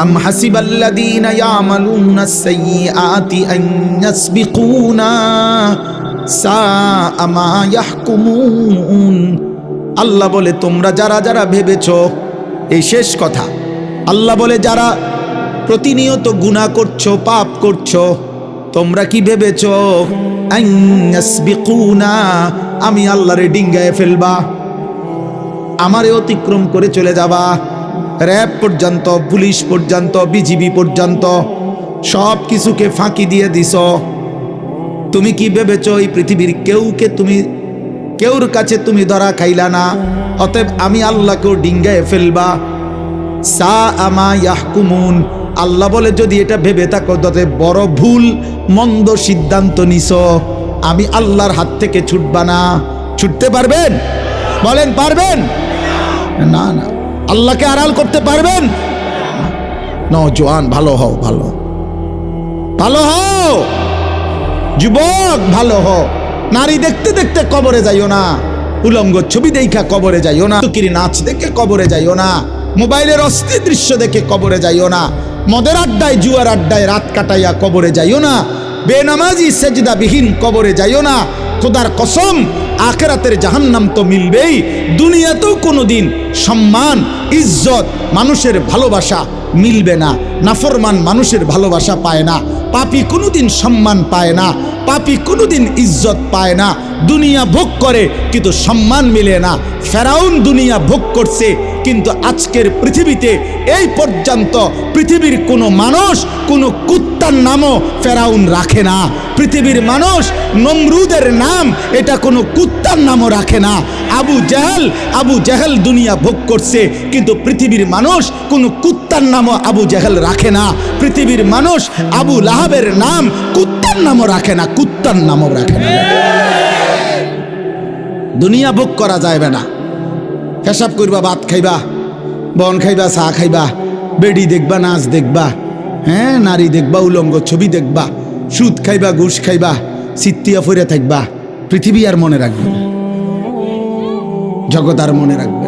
আম হাসিবাল্লাযীনা ইয়ামালুনা সাইয়্যাতি আন ইয়াসবিকুনা সাআ মা ইয়াহকুমুন। আল্লাহ বলে তোমরা যারা যারা ভেবেছো, এই শেষ কথা, আল্লাহ বলে যারা প্রতিনিয়ত গুনাহ করছো, পাপ করছো, তোমরা কি ভেবেছো আন ইয়াসবিকুনা, আমি আল্লাহরে ডিঙ্গায় ফেলবা, আমারে অতিক্রম করে চলে যাবা। র‍্যাব পর্যন্ত, পুলিশ পর্যন্ত, বিজিবি পর্যন্ত সব কিছুকে ফাঁকি দিয়ে দিছ। তুমি কি ভেবেছ এই পৃথিবীর কেউর কাছে তুমি ধরা খাইলা না, অতএব আমি আল্লাহকেও ডিঙ্গায় ফেলবা। সাআ মা ইয়াহকুমুন। আল্লাহ বলে যদি এটা ভেবে থাকো তবে বড় ভুল মন্দ সিদ্ধান্ত নিছ। আমি আল্লাহর হাত থেকে ছুটবা না। ছুটতে পারবেন? বলেন পারবেন? না না। আল্লাহকে আড়াল করতে পারবেন? নওজোয়ান ভালো হও, ভালো হও, যুবক ভালো হও। নারী দেখতে দেখতে কবরে যাইও না, উলঙ্গ ছবি দেখা কবরে যাইও না, তুকির নাচ দেখে কবরে যাইও না, মোবাইলের অস্থির দৃশ্য দেখে কবরে যাইও না, মদের আড্ডায় জুয়ার আড্ডায় রাত কাটাইয়া কবরে যাইও না, বেনামাজি সেজদাবিহীন কবরে যাইও না। খোদার কসম, আখিরাতের জাহান্নাম তো মিলবেই, দুনিয়াতেও কোনোদিন সম্মান, ইজ্জত, মানুষের ভালোবাসা মিলবে না। নাফরমান মানুষের ভালোবাসা পায় না, পাপী কোনোদিন সম্মান পায় না, পাপী কোনোদিন ইজ্জত পায় না। দুনিয়া ভোগ করে কিন্তু সম্মান মিলে না। ফেরাউন দুনিয়া ভোগ করছে, কিন্তু আজকের পৃথিবীতে এই পর্যন্ত পৃথিবীর কোনো মানুষ কোনো কুত্তার নামও ফেরাউন রাখে না। পৃথিবীর মানুষ নমরুদের নাম এটা কোনো কুত্তার নামও রাখে না। আবু জেহেল দুনিয়া ভোগ করছে, কিন্তু পৃথিবীর মানুষ কোনো কুত্তার নামও আবু জেহেল রাখে না। পৃথিবীর মানুষ আবু লাহাবের নাম কুত্তার নামও রাখে না, কুত্তার নামও রাখে না। দুনিয়া ভোগ করা যাবে না। পেশাব করবা, ভাত খাইবা, বন খাইবা, চা খাইবা, বেডি দেখবা, নাচ দেখবা, হ্যাঁ, নারী দেখবা, উলঙ্গ ছবি দেখবা, সুদ খাইবা, ঘুষ খাইবা, সিত্তিয়া ফিরে থাকবা। পৃথিবী আর মনে রাখবে না, জগৎ আর মনে রাখবে।